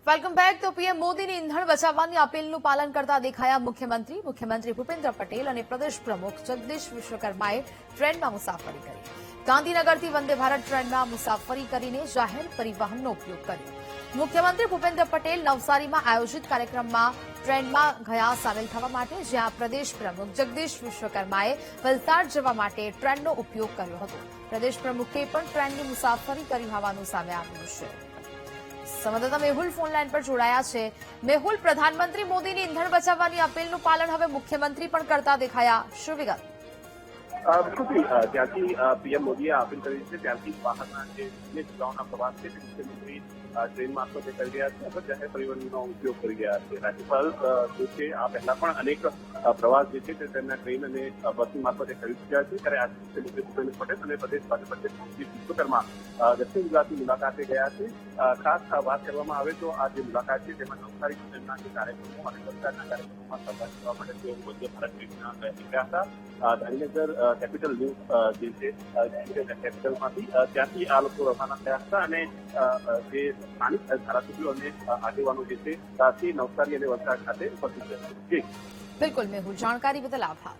Welcome back. તો PM મોદીની ઈંધણ બચાવવાની અપીલનું પાલન કરતા દેખાયા મુખ્યમંત્રી ભૂપેન્દ્ર પટેલ અને પ્રદેશ પ્રમુખ જગદીશ વિશ્વકર્માએ ટ્રેનમાં મુસાફરી કરી। ગાંધીનગરથી વંદે ભારત ટ્રેનમાં મુસાફરી કરીને જાહેર પરિવહનનો ઉપયોગ કર્યો। મુખ્યમંત્રી ભૂપેન્દ્ર પટેલ નવસારીમાં આયોજિત કાર્યક્રમમાં ટ્રેનમાં ગયા સામેલ થવા માટે, જ્યાં પ્રદેશ પ્રમુખ જગદીશ વિશ્વકર્માએ વલસાડ જવા માટે ટ્રેનનો ઉપયોગ કર્યો હતો। પ્રદેશ પ્રમુખે પણ ટ્રેનની મુસાફરી કરી હોવાનું સામે આવ્યું છે। સંવાદદાતા મેહુલ ફોનલાઈન પર જોડાયા છે। મેહુલ, પ્રધાનમંત્રી મોદીની ઈંધણ બચાવવાની અપીલનું પાલન હવે મુખ્યમંત્રી પણ કરતા દેખાયા, શું વિગત? બિલકુલ, જ્યાંથી પીએમ મોદીએ અપીલ કરી છે ત્યાંથી બહારના જે જિલ્લાઓના પ્રવાસ છે મુખ્યમંત્રી ટ્રેન મારફતે કરી રહ્યા છે અથવા જાહેર પરિવહનનો ઉપયોગ કરી રહ્યા છે। રાજ્યપાલ જે છે આ પહેલા પણ અનેક પ્રવાસ જે છે તે તેમના ટ્રેન અને બસ મારફતે કરી ચૂક્યા છે। ત્યારે આજે મુખ્યમંત્રી ભૂપેન્દ્ર પટેલ અને પ્રદેશ ભાજપ અધ્યક્ષ જગદીશ વિશ્વકર્મા દક્ષિણ ગુજરાતની મુલાકાતે ગયા છે। ખાસ વાત કરવામાં આવે તો આ જે મુલાકાત છે તેમાં નવસારી જિલ્લાના જે કાર્યક્રમો અને વલસાડના કાર્યક્રમોમાં સહભાગી થવા માટે તેઓ વંદે ભારત ટ્રેનમાં નીકળ્યા હતા। ગાંધીનગર કેપિટલ ન્યૂઝ જે છે કેપિટલમાંથી ત્યાંથી આ લોકો રવાના થયા હતા અને જે સ્થાનિક ધારાસભ્યો અને આગેવાનો જે છે તે નવસારી અને વલસાડ ખાતે ઉપસ્થિત રહ્યા છે। બિલકુલ મેહુલ, જાણકારી બદલ આભાર।